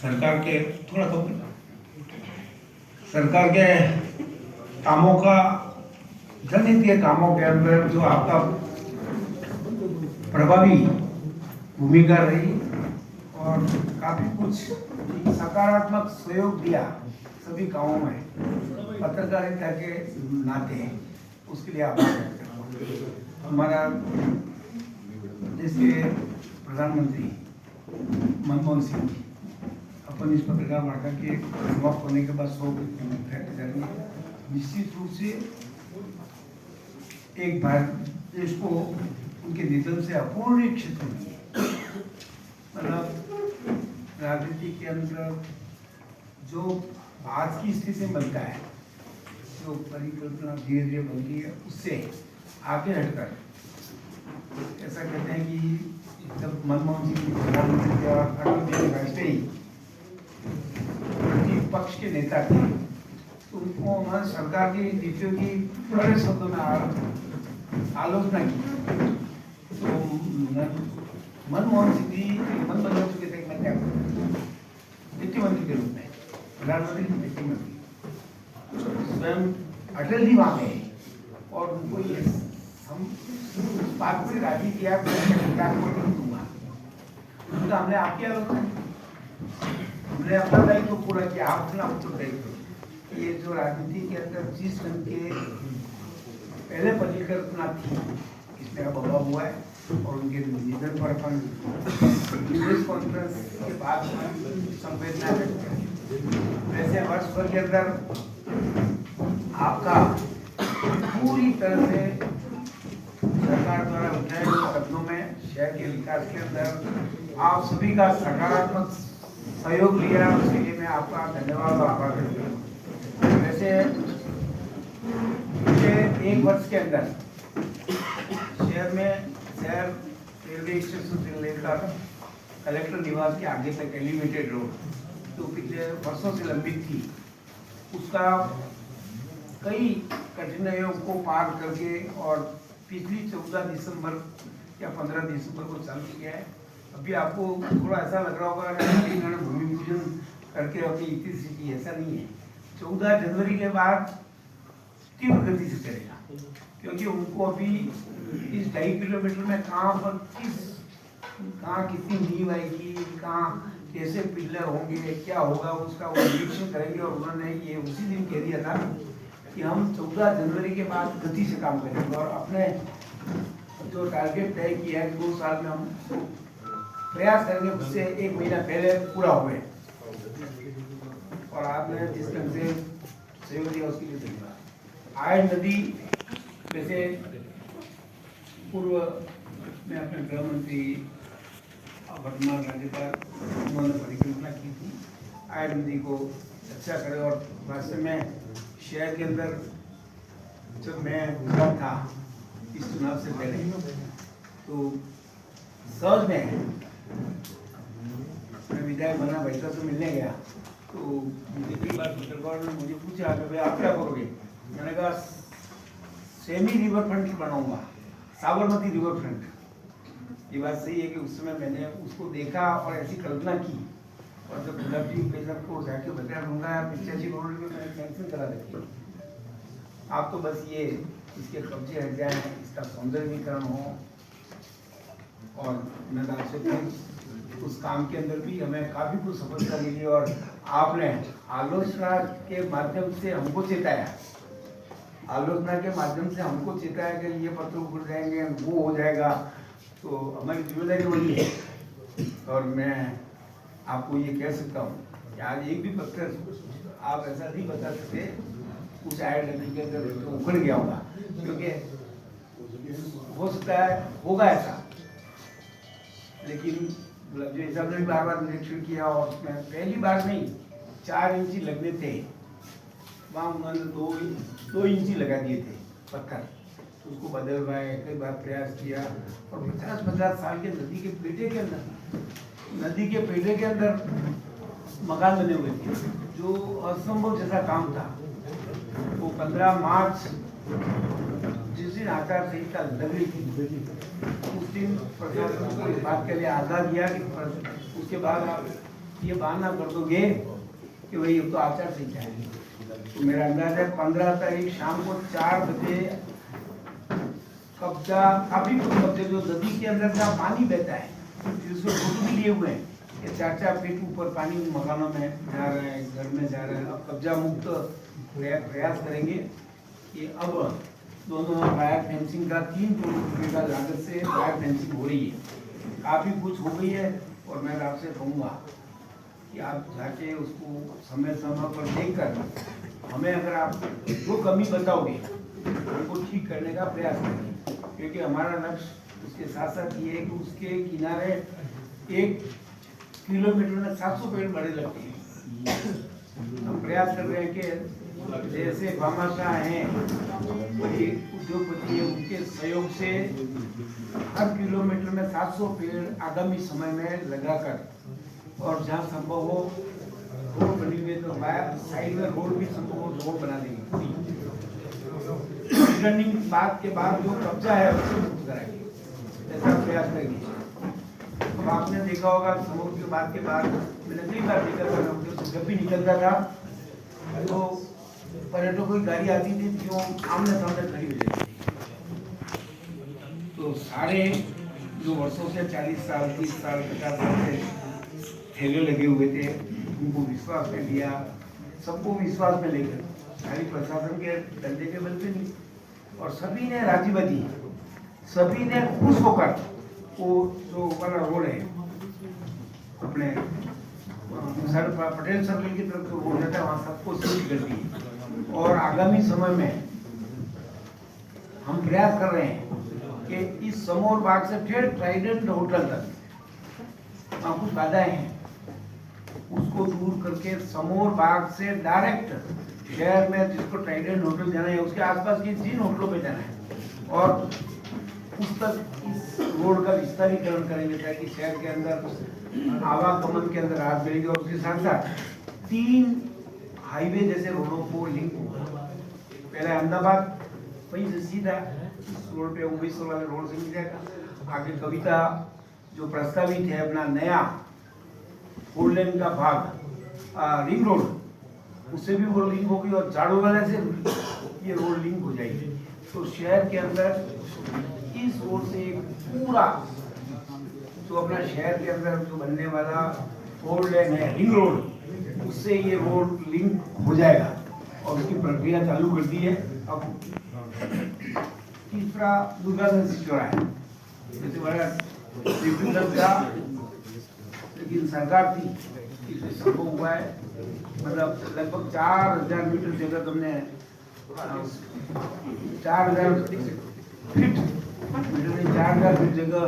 सरकार के थोड़ा तो सरकार के कामों का जनहित के कामों के अंदर जो आपका प्रभावी भूमिका रही और काफी कुछ सकारात्मक सहयोग दिया सभी कामों में पत्रकारिता के नाते, उसके लिए आभार व्यक्त करता हूं। हमारा देश के प्रधानमंत्री मनमोहन सिंह जी अपन इस पत्रकार वार्ता के समाप्त होने के बाद 100 व्यक्त करेंगे। निश्चित रूप से एक भारत देश को उनके निधन से अपूर्णीय क्षेत्र में, मतलब राजनीति के अंदर जो आज की स्थिति बनता है, जो परिकल्पना धीरे धीरे बनती है, उससे आगे हटकर ऐसा कहते हैं कि जब मनमोहन सिंह प्रधानमंत्री थे और अटल बिहारी वाजपेयी प्रतिपक्ष के नेता थे, तो उनको उन्होंने सरकार की नीतियों की बड़े शब्दों में आलोचना की। तो मनमोहन सिंह जी मन बदल चुके थे, मैं क्या वित्त मंत्री के रूप में, प्रधानमंत्री वित्त मंत्री, स्वयं अटल जी वहाँ गए और उनको ये बात से राजी किया दूंगा। उनका हमने आपकी आलोचना, हमने अपना दायित्व पूरा किया, आपने अपना दायित्व। ये जो राजनीति के अंदर जिस ढंग के पहले परिकल्पना थी, इसमें अब अभाव हुआ है और उनके निधन पर अपन प्रेस कॉन्फ्रेंस के बाद संवेदना व्यक्त करें। वैसे वर्ष भर के अंदर आपका पूरी तरह से सरकार द्वारा उठाए गए कदमों में शहर के विकास के अंदर आप सभी का सकारात्मक सहयोग लिया, उसके लिए मैं आपका धन्यवाद और आभार व्यक्त करता हूँ। वैसे पिछले 1 वर्ष के अंदर शहर में रेलवे स्टेशन से लेकर कलेक्टर निवास के आगे तक एलिवेटेड रोड जो पिछले वर्षों से लंबित थी, उसका कई कठिनाइयों को पार करके और पिछली 14 दिसंबर या 15 दिसंबर को चालू किया है। अभी आपको थोड़ा ऐसा लग रहा होगा कि इन्होंने भूमि पूजन करके अपनी इतनी सीटी, ऐसा नहीं है। 14 जनवरी के बाद तीव्र गति से चलेगा, क्योंकि उनको अभी इस 2.5 किलोमीटर में कहाँ कितनी नींव आएगी, कहाँ कैसे पिलर होंगे, क्या होगा, उसका वो निरीक्षण करेंगे। और उन्होंने ये उसी दिन कह दिया था कि हम 14 जनवरी के बाद गति से काम करेंगे और अपने जो टारगेट तय किया है 2 साल में हम प्रयास करेंगे, उससे 1 महीना पहले पूरा हो गए। और आपने जिस ढंग से सहयोग दिया उसके लिए धन्यवाद। आय नदी वैसे पूर्व में अपने गृह मंत्री वर्तमान राज्यपाल उन्होंने परिकल्पना की थी आय नदी को अच्छा करे। और वास्तव में शहर के अंदर जब मैं गुजरा था इस चुनाव से पहले, तो सहज में मैं विधायक बना बैठा तो मिलने गया, तो मुझे कई बार पत्रकारों ने मुझे पूछा कि भाई आप क्या करोगे। मैंने कहा सेमी रिवर फ्रंट बनाऊंगा, साबरमती रिवर फ्रंट। ये बात सही है कि उस समय मैंने उसको देखा और ऐसी कल्पना की, और जब गुलाब जी पेशर को जाके बताया दूंगा 85 करोड़ रुपये मैंने सैंक्शन करा रखी। आप तो बस ये इसके कब्जे हट जाए, इसका सौंदर्यीकरण हो, और मैं आपसे फिर उस काम के अंदर भी हमें काफ़ी कुछ सफलता मिली। और आपने आलोचना के माध्यम से हमको चेताया, आलोचना के माध्यम से हमको चेताया कि ये पत्र उड़ जाएंगे, वो हो जाएगा। तो हमारी जिम्मेदारी वही है। और मैं आपको ये कह सकता हूँ कि आज एक भी पत्र आप ऐसा नहीं बता सकते कुछ आय नदी के अंदर तो उखड़ गया होगा, क्योंकि हो सकता है होगा ऐसा, लेकिन जो हिसाब ने बार बार निरीक्षण किया और उसमें पहली बार नहीं 4 इंची लगने थे, वहाँ उन्होंने 2 इंची लगा दिए थे पत्थर, उसको बदलवाए, कई बार प्रयास किया। और 50-50 साल के नदी के पेटे के अंदर मकान बने हुए थे, जो असंभव जैसा काम था। वो 15 मार्च जिस दिन आचार संहिता लगी थी उस दिन प्रशासन को इस बात के लिए आगाह किया कि उसके बाद आप ये बहाना कर दोगे कि भाई ये तो आचार संहिता है। तो मेरा अंदाजा है 15 तारीख शाम को 4 बजे कब्जा, काफी कुछ कब्जे जो नदी के अंदर का पानी बहता है जिसमें फोटो भी लिए हुए हैं कि 4-4 फीट ऊपर पानी मकानों में जा रहे हैं, घर में जा रहे हैं। अब कब्जा मुक्त प्रयास करेंगे कि अब दोनों वायर फेंसिंग का 3 करोड़ रुपये का लागत से वायर फेंसिंग हो रही है, काफ़ी कुछ हो गई है। और मैं आपसे कहूँगा कि आप जाके उसको समय समय पर देखकर हमें अगर आप जो कमी बताओगे उनको ठीक करने का प्रयास करेंगे, क्योंकि हमारा लक्ष्य उसके साथ साथ ये है कि उसके किनारे 1 किलोमीटर में 700 पेड़ बड़े लगते हैं। हम प्रयास कर रहे हैं कि जैसे भामाशाह हैं उद्योगपति है, उनके सहयोग से हर किलोमीटर में 700 पेड़ आगामी समय में लगाकर, और जहाँ संभव हो रोड बनी हुई तो साइड में रोड भी संभव हो रोड बना देंगे। रिटर्निंग बात के बाद जो कब्जा है उसको मुक्त कराएंगे, ऐसा प्रयास करेंगे। अब आपने देखा होगा समुद्र की बात के बाद मैंने कई बार देखा था, जब भी निकलता था तो पर्यटकों की गाड़ी आती थी जो आमने सामने खड़ी हो जाती थी। तो सारे जो वर्षों से 40 साल 30 साल 50 साल से ठेले लगे हुए थे उनको विश्वास में लिया, सबको विश्वास में लेकर खाली प्रशासन के डंडे के बल पे नहीं, और सभी ने राजी बाजी, सभी ने खुश होकर वो जो वाला रोड है अपने पटेल सर्कल की तरफ जो रोड है वहाँ सबको सील कर दी। और आगामी समय में हम प्रयास कर रहे हैं कि इस समोर बाग से फिर ट्राइडेंट होटल तक वहाँ कुछ बाधाएं हैं उसको दूर करके समोर बाग से डायरेक्ट शहर में जिसको ट्राइडेंट होटल जाना है उसके आसपास के 3 होटलों पे जाना है, और उस तक इस रोड का विस्तारीकरण करेंगे ताकि शहर के अंदर आवागमन के अंदर राहत मिलेगी। और उसके साथ साथ 3 हाईवे जैसे रोडों को लिंक होगा। पहले अहमदाबाद वहीं से सीधा इस रोड पे 19 वाले रोड से मिल जाएगा, आगे कविता जो प्रस्तावित है अपना नया 4 लेन का भाग रिंग रोड उससे भी वो लिंक होगी, और झाड़ू वाले से ये रोड लिंक हो जाएगी। तो शहर के अंदर इस रोड से पूरा जो अपना शहर के अंदर जो बनने वाला 4 लेन है रिंग रोड उससे ये रोड लिंक हो जाएगा, और उसकी प्रक्रिया चालू कर दी है। अब तीसरा दुर्गाधन चौराहा जैसे बड़ा था, लेकिन सरकार थी इससे संभव हुआ है, मतलब लगभग 4000 मीटर जगह तुमने 4000 फीट मीटर 4000 फीट जगह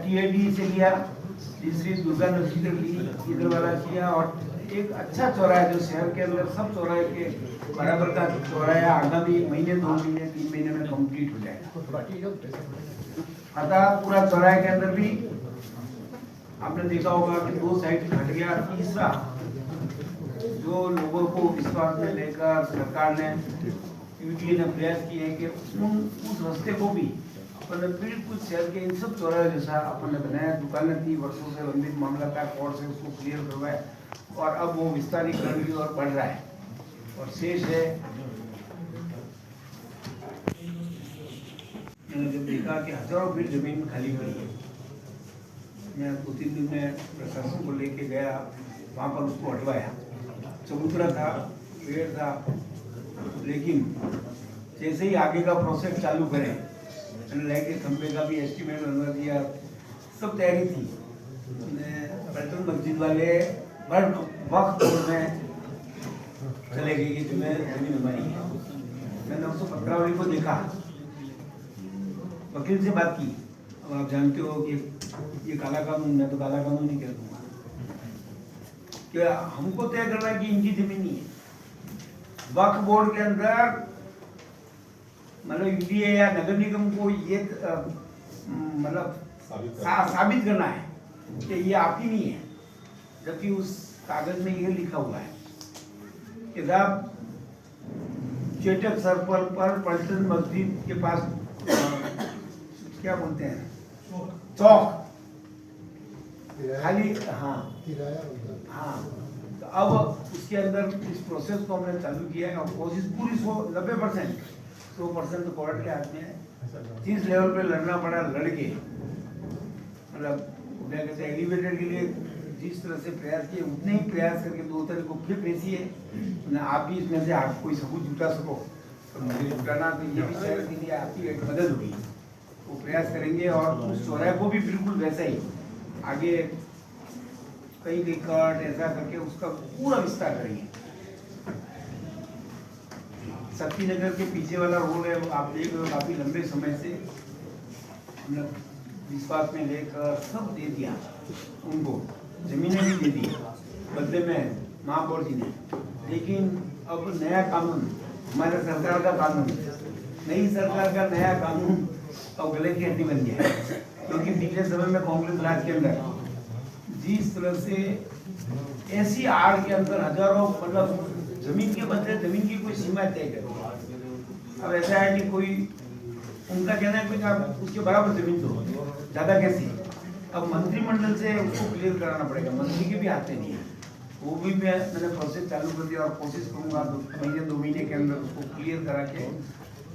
TID से लिया, तीसरी दुर्गा नदी तक ली, इधर वाला किया, और एक अच्छा चौराहा जो शहर के अंदर सब चौराहे के बराबर का चौराहा आगामी महीने 2 महीने 3 महीने में कंप्लीट हो जाएगा। अतः पूरा चौराहे के अंदर भी आपने देखा होगा कि 2 साइड घट गया। तीसरा जो लोगों को विश्वास में लेकर सरकार ने UTA ने प्रयास किए हैं कि उस रास्ते को भी अपन बिल्कुल शहर के इन सब चौराहे जैसा अपन ने बनाया। दुकानें थी वर्षों से लंबित मामला था, कोर्ट से उसको क्लियर करवाया, और अब वो विस्तारीकरण की ओर बढ़ रहा है। और शेष है मैंने जब देखा कि हजारों फीट जमीन खाली पड़ी है, मैं 2-3 दिन में प्रशासन को लेके गया, वहाँ पर उसको हटवाया। चबूतरा था, पेड़ था, लेकिन जैसे ही आगे का प्रोसेस चालू करें, मैंने लाइट के खंभे का भी एस्टीमेट बनवा दिया, सब तैयारी थी। पलटन मस्जिद वाले वक्त में चले गए कि तुम्हें जमीन हमारी है। मैंने उसको पत्रावली को देखा, वकील से बात की। अब आप जानते हो कि ये काला कानून, मैं तो काला कानून ही कह दूंगा कि हमको तय करना है कि इनकी जमीन ही है। वक्फ बोर्ड के अंदर मतलब UTA या नगर निगम को ये मतलब साबित करना है कि ये आपकी नहीं है, जबकि उस कागज में ये लिखा हुआ है कि साहब चेटक सर्कल पर पलटन मस्जिद के पास क्या बोलते हैं चौक खाली, हाँ हाँ। तो अब उसके अंदर इस प्रोसेस को हमने चालू किया है और कोशिश पूरी 90% 100% तो कोर्ट के हाथ में है। 30 लेवल पे लड़ना पड़ा, लड़के मतलब क्या कहते हैं एलिवेटेड के लिए जिस तरह से प्रयास किए उतने ही प्रयास करके 2 तारीख को फिर पेशी है ना। आप भी इसमें से आप कोई सबूत जुटा सको तो मुझे जुटाना, तो ये भी शहर के लिए आपकी एक मदद होगी। वो प्रयास करेंगे और उस चौराहे को भी बिल्कुल वैसा ही आगे कई कट ऐसा करके उसका पूरा विस्तार करेंगे। शक्ति नगर के पीछे वाला रोड है, आप देख रहे हो काफी लंबे समय से हमने विश्वास में लेकर सब दे दिया उनको, जमीनें भी दे दी बदले में महापौर जी ने। लेकिन अब नया कानून, हमारे सरकार का कानून, नई सरकार का नया कानून अब गले की हड्डी बन गया है। क्योंकि पिछले समय में कांग्रेस राज के अंदर जिस तरह से ऐसी आड़ के अंदर हजारों मतलब जमीन के बदले जमीन की कोई सीमा तय कर। अब ऐसा है कि कोई उनका कहना है कि आप उसके बराबर जमीन दो, ज्यादा कैसी। अब मंत्रिमंडल से उसको क्लियर कराना पड़ेगा, मंत्री के भी आते नहीं है। वो भी मैंने प्रोसेस चालू कर दिया और कोशिश करूंगा 2 महीने के अंदर उसको क्लियर करा के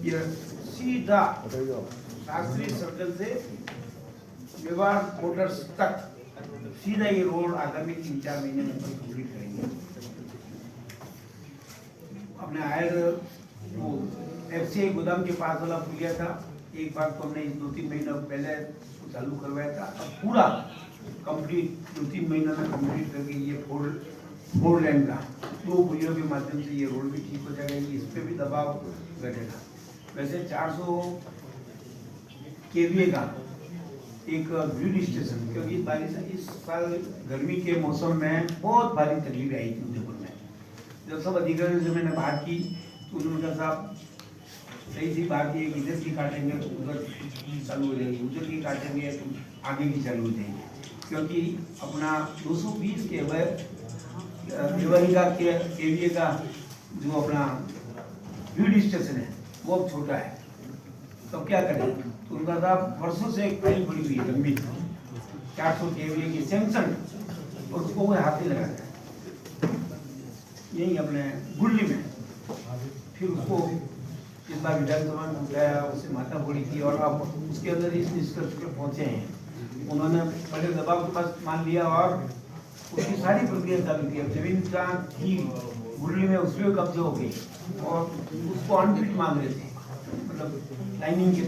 ये सीधा शास्त्री सर्कल से व्यवहार मोटर्स तक सीधा ये रोड आगामी 3-4 महीने में कंप्लीट करेंगे। अपने आयर वो एफसीआई गोदाम के पास वाला पुलिया था, एक बार तो हमने 2-3 महीना पहले चालू करवाया था। अब पूरा कंप्लीट 2-3 महीनों में कंप्लीट करके ये फोर लेन का 2 पुलियों के माध्यम से ये रोड भी ठीक हो जाएगा। इस पे भी दबाव घटेगा। वैसे 400 केवीए का एक ग्रिड स्टेशन, क्योंकि बारिश इस साल गर्मी के मौसम में बहुत भारी तकलीफ आई थी उदयपुर में। जब सब अधिकारियों से मैंने बात की तो उन्होंने कहा साहब सही सी बात है कि इधर की काटेंगे तो उधर चालू हो जाएगी, उधर की काटेंगे तो आगे की चालू हो जाएगी। क्योंकि अपना 220 के केवीए का जो अपना ग्रिड स्टेशन है वो अब छोटा है, तो क्या करें। तो उनका साहब वर्षों से एक फाइल पड़ी हुई है लंबी 400 केवीए की सैंक्शन, और उसको कोई हाथ नहीं लगाता है यही अपने गुल्ली में। फिर उसको इस बार विधानसभा में उठाया, उससे माथा फोड़ी की और अब उसके अंदर इस निष्कर्ष पर पहुंचे हैं। उन्होंने पहले दबाव के पास मान लिया और उसकी सारी प्रक्रिया चालू की। जमीन का थी गुल्ली में उसमें कब्जे हो गई और उसको अनफिट मान रहे थे, मतलब लाइनिंग के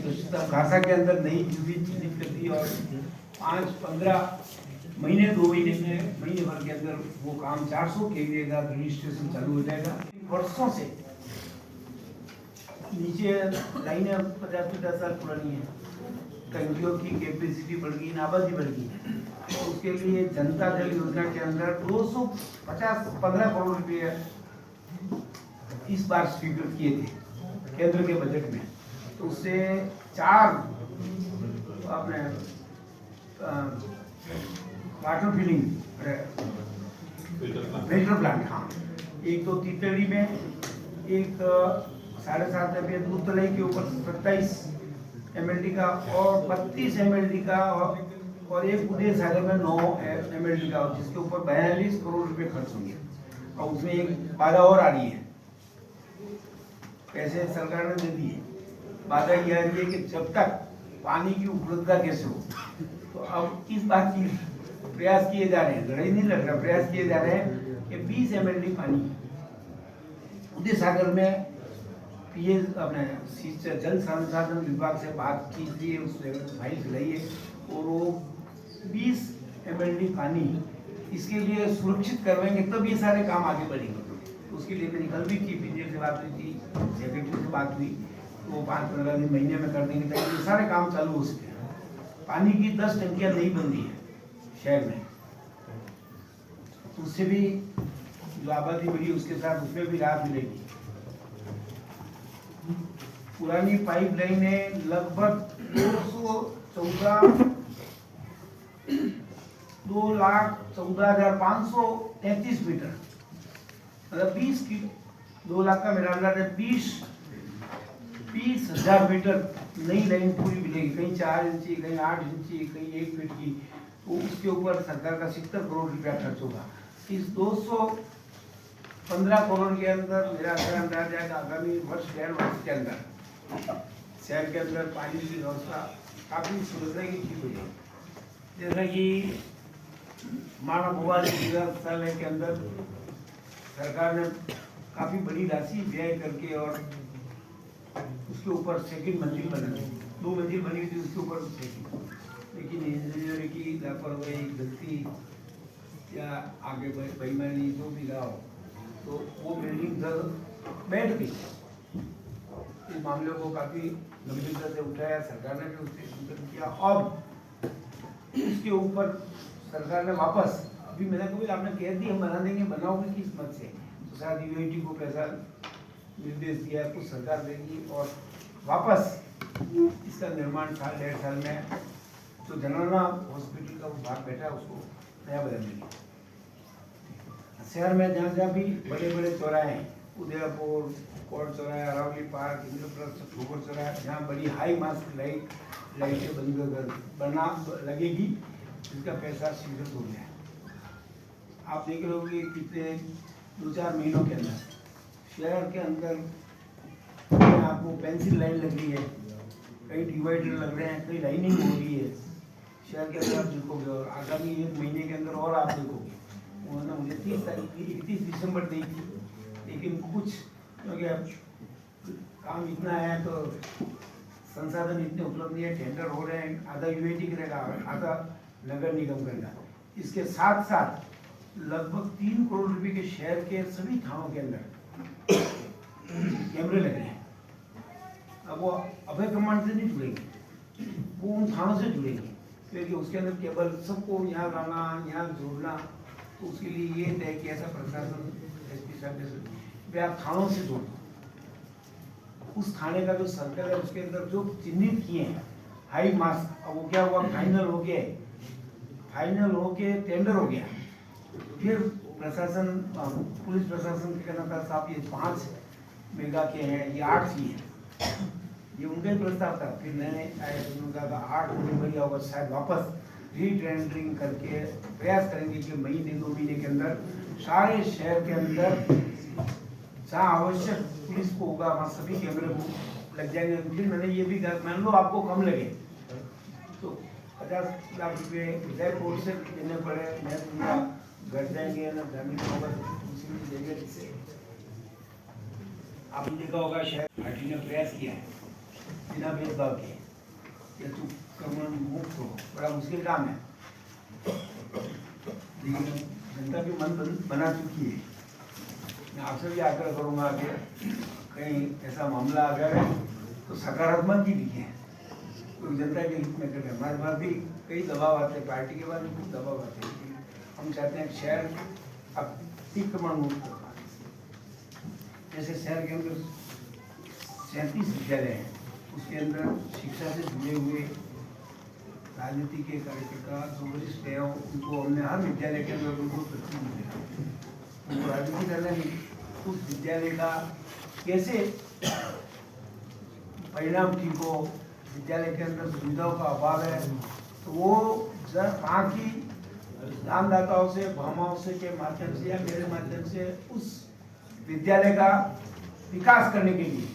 घासा के अंदर नई जमीन चिन्हित कर दी और 5-15 महीने 2 महीने भर के अंदर वो काम 400 केवीए का रजिस्ट्रेशन चालू हो जाएगा। वर्षों से नीचे लाइनें 50-50 साल पुरानी है, टंकियों की कैपेसिटी बढ़ गई, आबादी बढ़ गई। तो उसके लिए जनता जल योजना के अंदर 215 करोड़ रुपये इस बार स्वीकृत किए थे केंद्र के बजट में। तो उससे 4 अपने वाटर फिलिंग फिल्टर प्लांट, हाँ, एक तो तीतड़ी में, एक 7.5 एमएल दूध तलाई के ऊपर 27 एमएलडी का और 32 एमएलडी का और एक उदय सागर में 9 एमएलडी का, जिसके ऊपर 42 करोड़ रुपए खर्च होंगे। और उसमें एक बाधा और आ रही है, पैसे सरकार ने दे दिए, बाधा यह आ रही है कि जब तक पानी की उपलब्धता कैसे हो। तो अब इस बात की प्रयास किए जा रहे हैं, लड़ाई नहीं लड़ रहा, प्रयास किए जा रहे हैं कि 20 एमएलडी पानी उदय सागर में पीए अपने जल संसाधन विभाग से बात कीजिए, उस फाइल खिलाइए और वो 20 एमएलडी पानी इसके लिए सुरक्षित करवाएंगे, तब ये सारे काम आगे बढ़ेंगे। तो उसके लिए मेरी कल भी चीफ इंजीनियर से बात हुई थी, सेक्रेटरी से बात हुई, तो वो 5-15 दिन महीने में कर देंगे ताकि ये सारे काम चालू हो सके। पानी की 10 टंकियां नहीं बन रही है शहर में, तो उससे भी जो आबादी बढ़ी उसके साथ उसमें भी राहत मिलेगी। पुरानी पाइपलाइन है लगभग 2,14,533 मीटर, मतलब 2 लाख का मेरा अंदाजा है 20,000 मीटर नई लाइन पूरी मिलेगी, कहीं 4 इंची, कहीं 8 इंची, कहीं 1 फीट की। तो उसके ऊपर सरकार का 70 करोड़ रुपया खर्च होगा। इस 215 करोड़ के अंदर मेरा अंदाजा है आगामी वर्ष 1.5 वर्ष के अंदर शहर के अंदर पानी की व्यवस्था काफ़ी सुविधा की ठीक हो जाएगी। जैसा कि मानव भवन चिकित्सालय के अंदर सरकार ने काफ़ी बड़ी राशि व्यय करके और उसके ऊपर सेकंड मंजिल बना, 2 मंजिल बनी हुई थी, उसके ऊपर सेकंड, लेकिन इंजीनियर की लापरवाही, गलती या आगे बेईमानी जो भी रहा हो, तो वो बिल्डिंग बैठ गई। इस मामले को काफ़ी गंभीरता से उठाया, सरकार ने भी उससे चिंतन किया। अब उसके ऊपर सरकार ने वापस, अभी मैंने कभी आपने कह दी हम बना देंगे, बनाओगे किस मत से, तो शायद यूआईटी को पैसा निर्देश दिया है, कुछ सरकार देगी और वापस इसका निर्माण 1.5 साल में जो जनरल हॉस्पिटल का भाग बैठा है उसको नया बदल देंगे। शहर में जहाँ जहाँ भी बड़े बड़े चौराहे हैं, उदयपुर, कोर्ट चौराहा, अरावली पार्क, इंद्रप्रस्थ, ठोकर चौराहा, जहाँ बड़ी हाई मास्क लाइटें बनना लगेगी, इसका पैसा शीघ्र हो गया। आप देख रहे होंगे कितने 2-4 महीनों के अंदर शहर के अंदर आपको पेंसिल लाइन लग रही है, कई डिवाइडर लग रहे हैं, कई लाइनिंग हो रही है शहर के अंदर, आप देखोगे। और आगामी 1 महीने के अंदर और आप देखोगे। उन्होंने मुझे 30 दिसंबर दी थी, लेकिन कुछ क्योंकि अब काम इतना है तो संसाधन इतने उपलब्ध नहीं है, टेंडर हो रहे हैं, आधा यूआईटी करेगा, आधा नगर निगम करेगा। इसके साथ साथ लगभग 3 करोड़ रुपए के शहर के सभी थानों के अंदर कैमरे लगे हैं। अब वो अभय कमांड से नहीं जुड़ेंगे, वो उन थानों से जुड़ेंगे, क्योंकि उसके अंदर केवल सबको यहाँ लाना, यहाँ जोड़ना, तो उसके लिए ये तय किया था प्रशासन एसपी साहब ने, आप थानों से जोड़ो। उस थाने का जो सर्कल है उसके अंदर जो चिन्हित किए हैं हाई मास्क, अब वो क्या हुआ, फाइनल हो के टेंडर हो गया। फिर प्रशासन, पुलिस प्रशासन के कहना था साहब ये 5 मेगा के हैं, ये 8 ही हैं, ये उनका ही प्रस्ताव था। फिर मैंने आए, उन्होंने कहा 8 होने बढ़िया होगा, शायद वापस रीटेंडरिंग करके प्रयास करेंगे कि महीने 2 महीने के अंदर सारे शहर के अंदर जहाँ आवश्यक पुलिस को होगा वहाँ सभी कैमरे लग जाएंगे। फिर मैंने ये भी कहा, मान लो आपको कम लगे तो 50 लाख रुपये विधायक कोर्ट से देने पड़े, मैं दूंगा, घर जाएंगे ना जमीन होगा उसी में देंगे। जिससे आपने देखा होगा शायद पार्टी ने प्रयास किया है बिना भेदभाव के, या तो कर्मण मुक्त हो, बड़ा मुश्किल काम है, लेकिन जनता भी मन बना चुकी है। मैं आपसे भी आग्रह करूँगा कि कहीं ऐसा मामला अगर है तो सकारात्मक ही दिखे, क्योंकि जनता के हित में करें। हमारे पास भी कई दबाव आते हैं, पार्टी के बाद भी कुछ दबाव आते हैं, हम चाहते हैं शहर अतिक्रमण मुक्त हो। जैसे शहर के अंदर 37 विद्यालय हैं, उसके अंदर शिक्षा से जुड़े हुए राजनीति के कार्यकर्ता जो वरिष्ठ हैं उनको हमने हर विद्यालय के अंदर उनको प्रतिनिधि दिया, उनको राजनीति करना नहीं, उस विद्यालय का कैसे परिणाम ठीक हो, विद्यालय के अंदर सुविधाओं का अभाव है, तो वो वहाँ की दानदाताओं से, भामाओं से के माध्यम से या मेरे माध्यम से उस विद्यालय का विकास करने के लिए,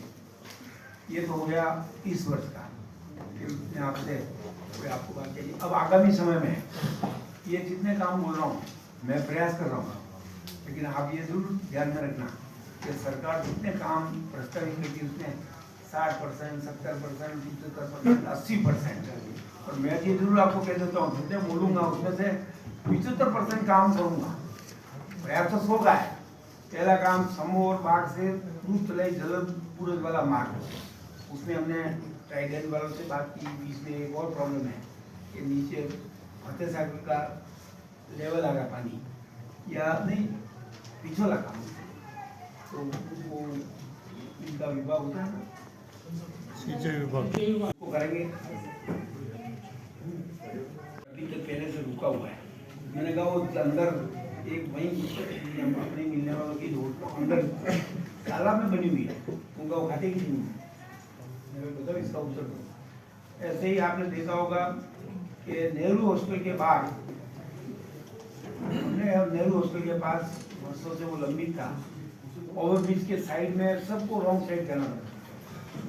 ये तो हो गया 30 वर्ष का। फिर मैं आपसे कोई आपको बात कही, अब आगामी समय में ये जितने काम बोल रहा हूँ मैं प्रयास कर रहा हूँ, लेकिन आप ये जरूर ध्यान में रखना कि सरकार जितने काम प्रस्तावित करती है उसमें 60%, 70%, 75%, 80%, और मैं ये जरूर आपको कह देता हूँ जितने बोलूँगा उसमें से 75% काम करूँगा। प्रयास तो 100 का है। पहला काम समोर बाग से दूध तलाई जल पूरज वाला मार्ग, उसमें हमने ट्राइडेंट वालों से बात की। बीच में एक और प्रॉब्लम है कि नीचे फतेह सागर का लेवल आ गया पानी, या नहीं पिछोला काम, तो वो इनका विभाग होता है ना, सिंचाई विभाग को करेंगे। अभी तक पहले से रुका हुआ है, मैंने कहा वो अंदर एक वहीं हम अपने मिलने वालों की रोड को अंदर तालाब में बनी हुई है, उनका वो खाते की नहीं बताओ इसका उत्तर दो। ऐसे ही आपने देखा होगा कि नेहरू हॉस्टल के बाहर, नेहरू हॉस्टल के पास वर्षों से वो लंबित था, ओवरब्रिज के साइड में सबको रॉन्ग साइड करना पड़ा।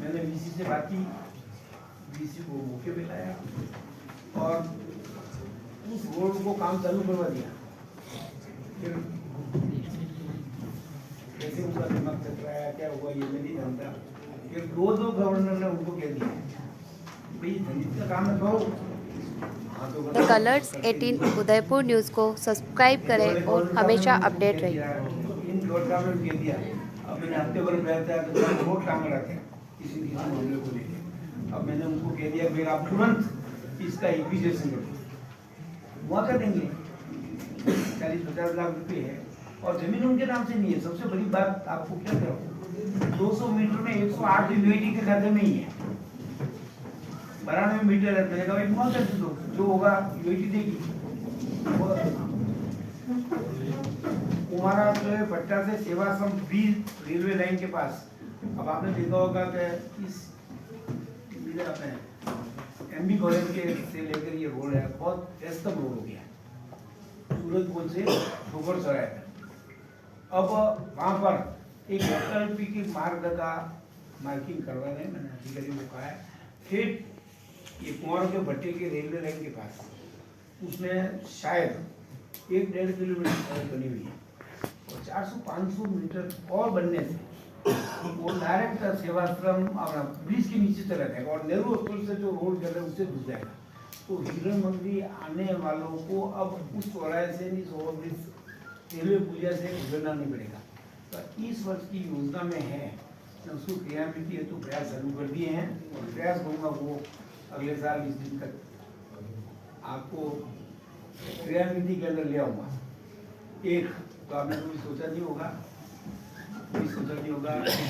मैंने वीसी से बात की, वीसी को मौके पे लाया और उस रोड को काम चालू करवा दिया। फिर कैसे उनका दिमाग चल रहा है, क्या हुआ ये नहीं जानता। फिर दो गवर्नर ने उनको कह दिया भाई धनिक का काम है करो। द कलर्स 18 उदयपुर न्यूज़ को सब्सक्राइब करें और हमेशा अपडेट रहिए। इन गवर्नर ने कह दिया, अब मैंने हफ्ते भर बैठा है तो वोट टांग रखे किसी मामले को लेकर। अब मैंने उनको कह दिया फिर आप तुरंत इसका इक्विजेशन करो, वहाँ कर देंगे। 40-50 लाख रुपए है और जमीन उनके नाम से नहीं है। सबसे बड़ी बात आपको क्या करो, 200 मीटर में 108 यूएटी के खाते में ही है, 92 मीटर है। मैंने कहा भाई मुआवजा दे दो, जो होगा यूएटी देगी। कुमारा भट्टा से सेवाश्रम ब्रिज रेलवे लाइन के पास, अब आपने देखा होगा कि इस एमबी कॉलेज के से लेकर ये रोड है, बहुत व्यस्त रोड हो गया, सूरजपुर से ठोकर सराय तक। अब वहाँ पर एक वैकल्पिक मार्ग का मार्किंग करवा रहे हैं, मैंने अधिकारी को कहा है। फिर ये कुंवर के भट्टे के रेलवे लाइन के पास, उसमें शायद 1-1.5 किलोमीटर सड़क बनी हुई है और 400-500 मीटर और बनने से वो डायरेक्ट सेवाश्रम ब्रिज के नीचे चला जाएगा और नेहरू हॉस्टल से जो रोड कर रहे हैं उससे घुस जाएगा। तो हिरण मंडी आने वालों को अब उस चौराहे से इस ओवरब्रिज रेलवे पुलिया से गुजरना नहीं पड़ेगा। तो इस वर्ष की योजना में है, उसको क्रियान्वित हेतु प्रयास शुरू कर दिए हैं और प्रयास करूँगा वो अगले साल इस दिन तक आपको क्रियान्विति के अंदर ले आऊँगा। एक तो आपने कभी सोचा नहीं होगा,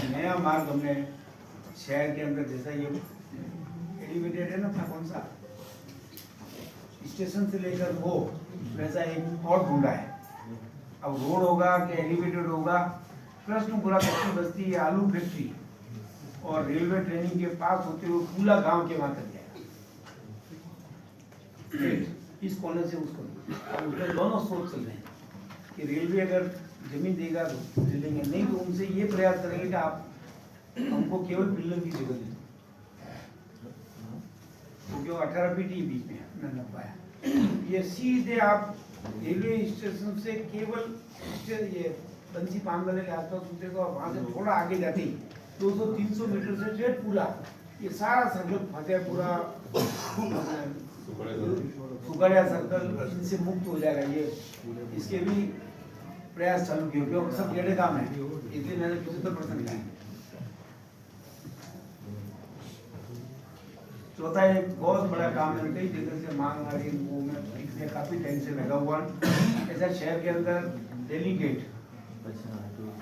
नया मार्ग हमने शहर के अंदर, जैसा ये एलिवेटेड है ना अपना कौन सा स्टेशन से लेकर वो वैसा एक और ढूंढा है। अब रोड होगा कि एलिवेटेड होगा, प्रश्न पूरा कच्ची बस्ती, आलू फैक्ट्री और रेलवे ट्रेनिंग के पास होते हुए पूरा गांव के वहां तक जाएगा, इस कोने से उसको। अब उसमें दोनों सोच चल रहे हैं कि रेलवे अगर जमीन देगा तो दे देंगे, नहीं तो उनसे ये प्रयास करेंगे कि आप हमको केवल पिल्लर की जगह दे, क्योंकि वो 18 फीट ही बीच में न पाया। ये सीधे आप रेलवे स्टेशन से केवल ये बंसी पानगले के आसपास उतरेगा और वहाँ से थोड़ा आगे जाते ही 200-300 मीटर से स्ट्रेट पूरा ये सारा सर्कल फतेहपुरा सुगड़िया सर्कल इनसे मुक्त हो जाएगा। ये इसके भी प्रयास चालू किए, क्योंकि सब टेढ़े काम है, इसलिए मैंने 75% लिया है। चौथा एक बहुत बड़ा काम है, कई जगह से मांग आ रही है, वो मैं पिछले काफी टाइम से लगा हुआ। ऐसा शहर के अंदर दिल्ली गेट,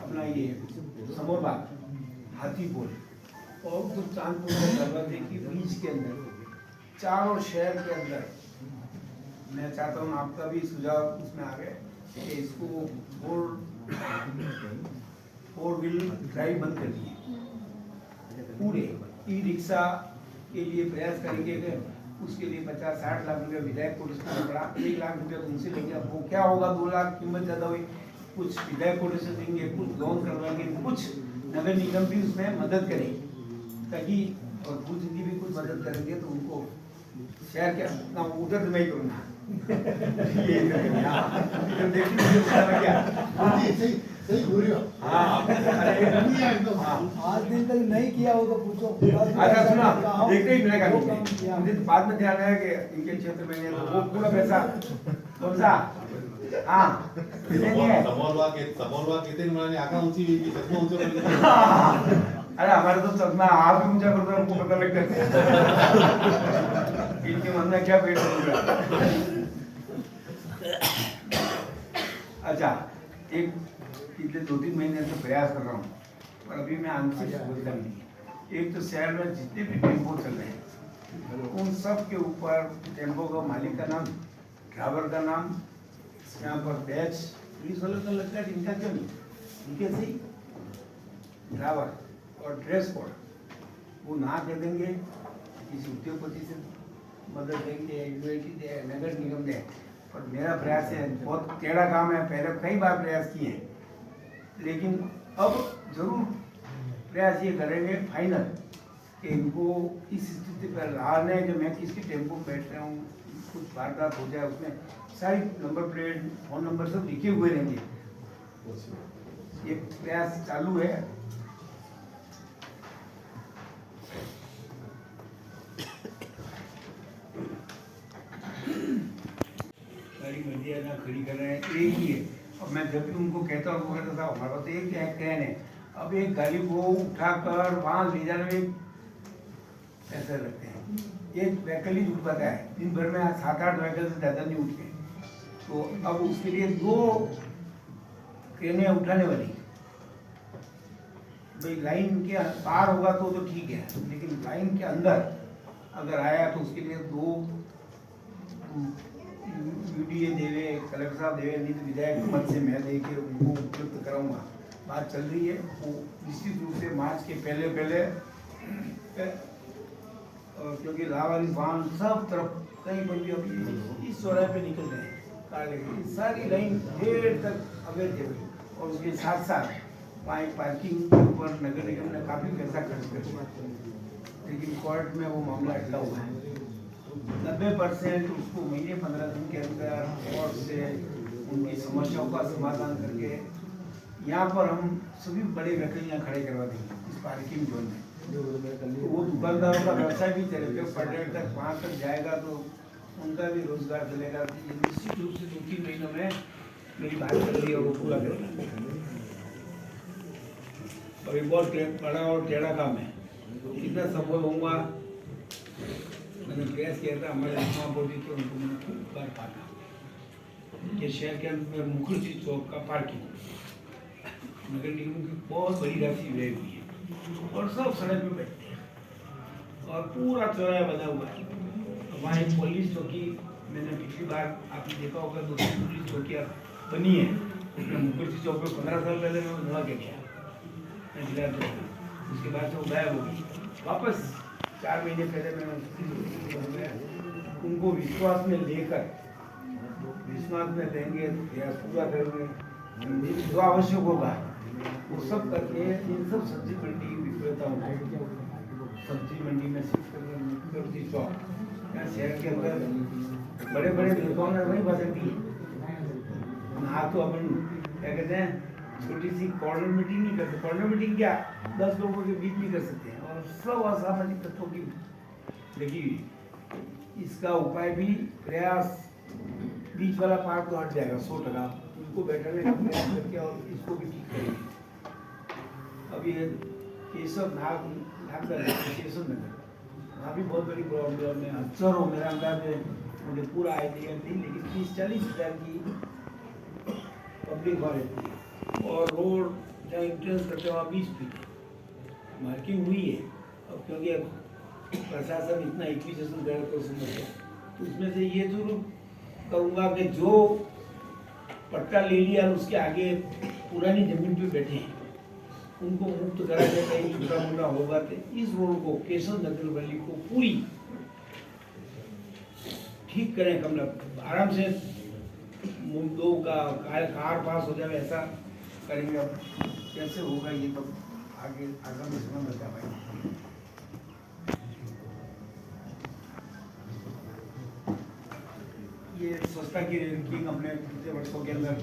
अपना ये समोरबाग, हाथीपुर और कुछ चांदपुर के दरवाजे की बीच के अंदर, चारों शहर के अंदर मैं चाहता हूँ आपका भी सुझाव उसमें आ गए कि इसको 4 व्हील ड्राइव बंद कर दिए पूरे। ई रिक्शा के लिए प्रयास करेंगे कि उसके लिए 50-60 लाख रुपया विधायक कोटेशन में पड़ा, 1 लाख रुपया उनसे लेंगे। अब वो क्या होगा, 2 लाख कीमत ज़्यादा हुई, कुछ विधायक कोटेशन देंगे, कुछ लोन करवाएंगे, कुछ नगर निगम भी उसमें मदद करें, ताकि और भू सिंधी भी कुछ मदद करेंगे तो उनको शहर के ना उधर मैं ही करूँगा। आज दिन तक नहीं किया हो तो पूछो। अच्छा सुना, देखते ही मिलेगा। मुझे तो बाद में ध्यान आया कि इनके क्षेत्र में है तो वो पूरा पैसा कौन सा हाँ कितने मिळाले आकांक्षी चष्मा उंचावली। अरे हमारे तो चश्मा आप भी ऊंचा करते हमको पता लग जाता है इनके मन में क्या पेट होगा। अच्छा, एक पिछले 2-3 महीने से प्रयास कर रहा हूँ पर अभी मैं आंशिक सफलता मिली। एक तो शहर में जितने भी टेम्पो चल रहे हैं उन सब के ऊपर टेम्पो का मालिक का नाम, ड्राइवर का नाम, यहाँ पर बैच पुलिस वालों को लगता है इनका क्यों नहीं, इनके सही ड्राइवर और ड्रेस कोड वो ना कर देंगे, किसी उद्योगपति से मदद देंगे, यूनिवर्सिटी दे, नगर निगम दे। और मेरा प्रयास है, बहुत टेढ़ा काम है, पहले कई बार प्रयास किए हैं, लेकिन अब जरूर प्रयास ये करेंगे फाइनल कि इनको इस स्थिति पर लाने जो मैं किसके टेम्पो में बैठ रहा हूँ, कुछ वारदात हो जाए उसमें सारी नंबर प्लेट फोन नंबर सब लिखे हुए रहेंगे। ये प्रयास चालू है। गाड़ी मर्यादा खड़ी कर रहे हैं, एक ही है। अब मैं जब भी उनको कहता हूँ वो कहता था हमारे पास एक ट्रेन है, अब एक गाड़ी को उठाकर वहाँ ले जाने में पैसे लगते हैं, एक व्हीकल ही उठ पाता है, दिन भर में 7-8 व्हीकल से ज़्यादा नहीं उठते। तो अब उसके लिए 2 ट्रेनें उठाने वाली, भाई लाइन के पार होगा तो ठीक है, लेकिन लाइन के अंदर अगर आया तो उसके लिए 2 यूडीए देवे, कलेक्टर साहब देवे, नहीं तो विधायक मत से मैं दे के उनको उपयुक्त कराऊंगा। बात चल रही है, वो निश्चित रूप से मार्च के पहले क्योंकि लावारी वाहन सब तरफ कहीं पर भी अभी इस चौराहे पे निकल रहे हैं, काले सारी लाइन देर तक अवैध है। और उसके साथ साथ वहाँ पार्किंग के ऊपर नगर निगम ने काफ़ी पैसा खर्च कर दिया, लेकिन कोर्ट में वो मामला अटका हुआ है। 90% उसको महीने 15 दिन के अंदर कोर्ट से उनकी समस्याओं का समाधान करके यहाँ पर हम सभी बड़े व्हीकल यहाँ खड़े करवा देंगे इस पार्किंग जोन में। तो वो दुकानदारों का व्यवसाय भी चलेगा, पर्यटक वहाँ तक जाएगा तो उनका भी रोजगार चलेगा। ये निश्चित रूप से 2-3 महीनों में मेरी बात चल रही है वो पूरा करेंगे। और ये बहुत बड़ा और टेढ़ा काम है, कितना सफल होऊंगा मैंने प्रयास किया था। हमारे महाबोधि तो उनको मैंने खूब बार पाना कि शहर के अंदर मुखर्जी चौक का पार्किंग नगर निगम की बहुत बड़ी राशि व्यय हुई है और सब सड़क पे बैठते हैं और पूरा चौराहा बना हुआ है। वहाँ एक पुलिस चौकी मैंने पिछली बार आपने देखा होगा, 2 पुलिस चौकियाँ बनी है। मुखर्जी चौक पे 15 साल पहले मैं धुआ के गया, मैं जिला चौक, उसके बाद से गायब हो गई। वापस 4 महीने पहले मैंने उनको विश्वास में लेकर विश्वास में देंगे, प्रयास पूरा करेंगे, जो आवश्यक होगा वो सब करके इन सब सब्जी मंडी विक्रेताओं को सब्जी मंडी में शिफ्ट करके चौक या शहर के अंदर बड़े बड़े दुकान नहीं बन सकती। हाँ तो अपन क्या कहते हैं, छोटी सी कॉर्नर मीटिंग नहीं करते। कॉर्नर मीटिंग क्या 10 लोगों के बीच में कर सकते हैं और सब असामाजिक तत्वों की लगी हुई। इसका उपाय भी प्रयास, बीच वाला पार्ट तो हट जाएगा 100%, उनको बैठने का प्रयास करके और इसको भी ठीक करेंगे। अभी केशव नगर वहाँ भी बहुत बड़ी प्रॉब्लम है। अक्सर हो मेरा अंदाज है, मुझे पूरा आइडिया नहीं, लेकिन 30-40 हज़ार की पब्लिक वहाँ रहती है और रोड जहाँ इंट्रेंस करते हैं वहाँ 20 फीट मार्किंग हुई है। अब क्योंकि अब प्रशासन इतना एक्विजिशन कर तो समझ, तो उसमें से ये जरूर करूँगा कि जो पट्टा ले लिया और उसके आगे पुरानी जमीन पे बैठे हैं उनको मुक्त करा जाए। कहीं छोटा मोटा होगा तो इस रोड को, केशव नगर गली को पूरी ठीक करें, कमला आराम से मुद्दों का कार पास हो जाए, ऐसा करेंगे। अब कैसे होगा ये तो आगे आगामी समय बता पाएंगे। ये स्वच्छता की रैंकिंग अपने पिछले वर्षों के अंदर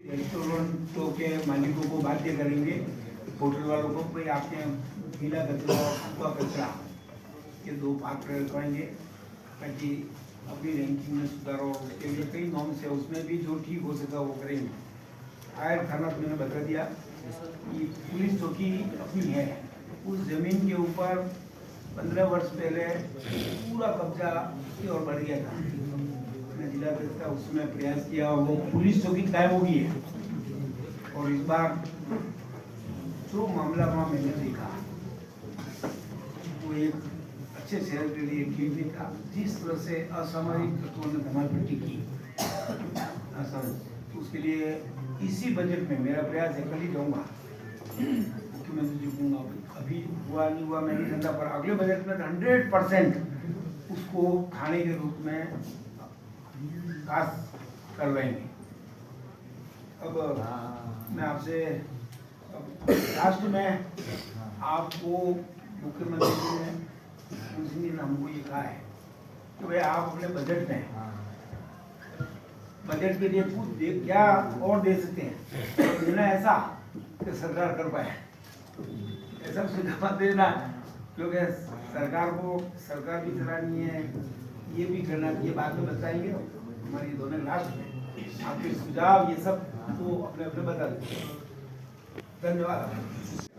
रेस्टोरेंटों के मालिकों को बाध्य करेंगे, होटल वालों को, भाई आपके गीला कचरा और सूखा कचरा ये 2 भाग रखवाएंगे ताकि अपनी रैंकिंग में सुधार हो। उसके लिए कई नॉर्म्स है, उसमें भी जो ठीक हो सका वो करेंगे। आयर थाना तो मैंने बता दिया कि पुलिस चौकी अपनी है, उस जमीन के ऊपर 15 वर्ष पहले पूरा कब्जा की ओर बढ़ गया था। मैं जिला था, उसमें प्रयास किया और वो पुलिस चौकी कायम हो गई है। और इस बार जो मामला वहाँ मैंने देखा वो एक अच्छे शहर के लिए ठीक भी था। जिस तरह से असामाजिक तत्वों ने धमाल पट्टी की, तो उसके लिए इसी बजट में मेरा प्रयास है, कल ही जाऊँगा मुख्यमंत्री जी को, अभी हुआ नहीं हुआ मैं नहीं जानता, पर अगले बजट में 100% उसको थाने के रूप में पास करवाएंगे। अब मैं आपसे लास्ट में आपको मुख्यमंत्री जी ने हमको ये कहा है कि भाई आप अपने बजट में बजट के लिए कुछ क्या और दे सकते हैं, देना ऐसा कि सरकार कर पाए, ऐसा सुझाव देना, क्योंकि सरकार भी चलानी है, ये भी करना, ये बात में बताएंगे हमारी दोनों लास्ट में आपके सुझाव ये सब तो अपने अपने बता दें। धन्यवाद।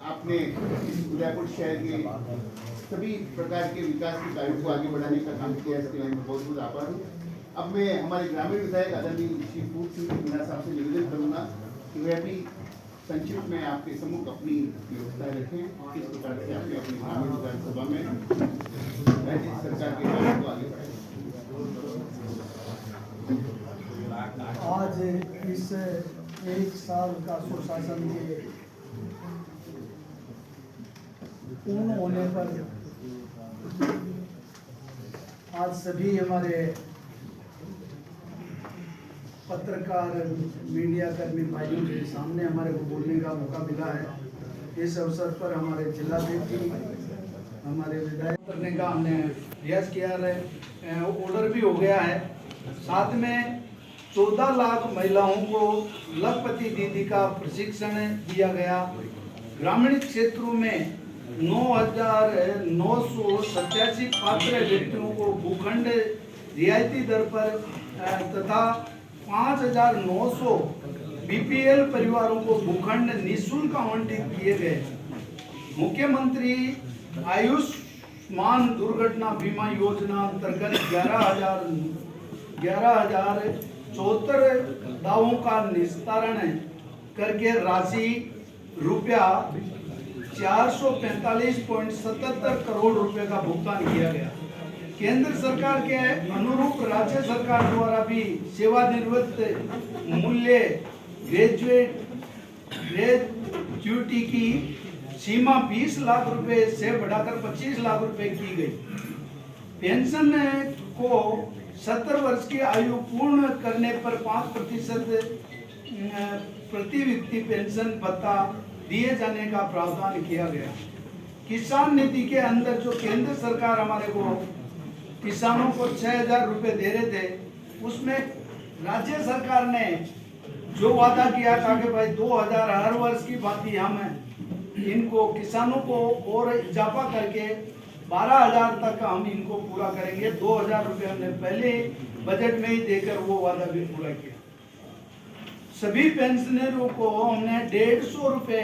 आपने इस उदयपुर शहर के सभी प्रकार के विकास के कार्यों को आगे बढ़ाने का काम किया, इसके लिए मैं बहुत बहुत आभार हूँ। अब मैं हमारे ग्रामीण विधायक आदरणीय श्री पूर्ण सिंह मीणा साहब से निवेदन करूँगा कि वे भी संक्षिप्त में आपके सम्मुख अपनी व्यवस्था रखें, किस प्रकार से आपने अपनी ग्रामीण विधानसभा में राज्य सरकार के कार्यों को आगे बढ़ाएं। आज इस एक साल का सुशासन के पूर्ण होने पर आज सभी हमारे पत्रकार मीडिया कर्मी भाइयों के सामने हमारे को बोलने का मौका मिला है। इस अवसर पर हमारे जिलाध्यक्ष जी, हमारे विधायक करने का हमने प्रयास किया है, ऑर्डर भी हो गया है। साथ में 14 लाख महिलाओं को लखपति दीदी का प्रशिक्षण दिया गया। ग्रामीण क्षेत्रों में 9,987 पात्र व्यक्तियों को भूखंड रियायती दर पर तथा 5,900 बीपीएल परिवारों को भूखंड निःशुल्क आवंटित किए गए। मुख्यमंत्री आयुष्मान दुर्घटना बीमा योजना अंतर्गत 11,074 दावों का निस्तारण करके राशि रुपया 445.77 करोड़ रुपए का भुगतान किया गया। केंद्र सरकार के अनुरूप राज्य सरकार द्वारा भी सेवानिवृत्त मूल्य ग्रेजुएटी की सीमा 20 लाख रुपए से बढ़ाकर 25 लाख रुपए की गई। पेंशन को 70 वर्ष की आयु पूर्ण करने पर 5% प्रति व्यक्ति पेंशन भत्ता दिए जाने का प्रावधान किया गया। किसान निधि के अंदर जो केंद्र सरकार हमारे को किसानों को 6,000 रुपए दे रहे थे, उसमें राज्य सरकार ने जो वादा किया था कि भाई 2,000 हर वर्ष की बात ही हम इनको किसानों को और इजाफा करके 12,000 तक हम इनको पूरा करेंगे। 2,000 रुपए हमने पहले बजट में ही देकर वो वादा भी पूरा किया। सभी पेंशनरों को हमने 150 रुपए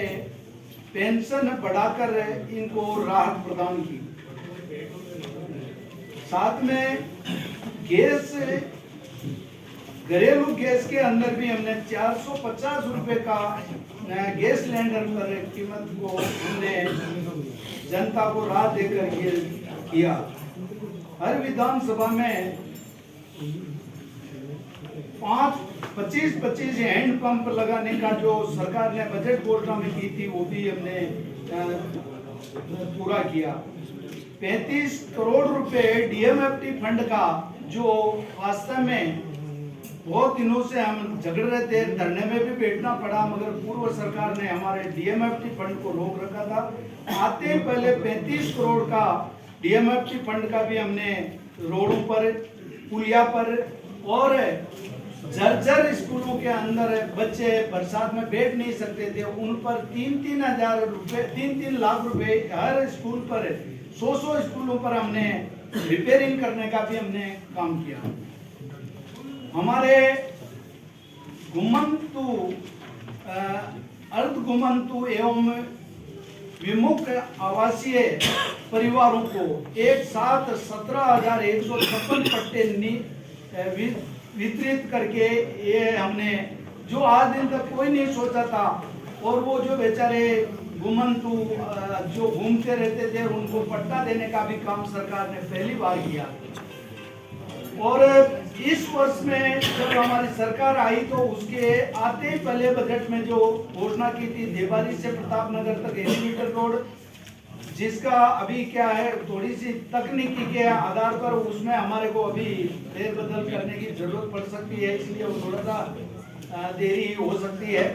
पेंशन बढ़ाकर इनको राहत प्रदान की। साथ में गैस, घरेलू गैस के अंदर भी हमने 450 रुपए का गैस सिलेंडर पर कीमत को हमने जनता को राहत देकर किया। हर विधानसभा में 25 हैंडपंप लगाने का जो सरकार ने बजट घोषणा में की थी, वो भी हमने पूरा किया। 35 करोड़ रुपए डीएमएफटी फंड का, जो वास्तव में बहुत दिनों से हम झगड़ रहे थे, धरने में भी बैठना पड़ा, मगर पूर्व सरकार ने हमारे डीएमएफटी फंड को रोक रखा था। आते ही पहले 35 करोड़ का डीएमएफटी फंड का भी हमने रोडों पर, पुलिया पर और जर्जर स्कूलों के अंदर बच्चे बरसात में बैठ नहीं सकते थे, उन पर 3 लाख रुपए हर स्कूल पर 100 स्कूलों पर हमने रिपेयरिंग करने का भी हमने काम किया। हमारे घुमंतु, अर्ध घुमंतु एवं विमुक्त आवासीय परिवारों को एक साथ 17,156 पट्टे वितरित करके ये हमने, जो आज दिन तक कोई नहीं सोचा था, और वो जो बेचारे घुमंतु जो घूमते रहते थे, उनको पट्टा देने का भी काम सरकार ने पहली बार किया। और इस वर्ष में जब हमारी सरकार आई तो उसके आते ही पहले बजट में जो घोषणा की थी देवारी से प्रतापनगर तक एलिवेटेड रोड, जिसका अभी क्या है थोड़ी सी तकनीकी के आधार पर उसमें हमारे को अभी फेरबदल करने की जरूरत पड़ सकती है, इसलिए वो थोड़ा सा देरी हो सकती है।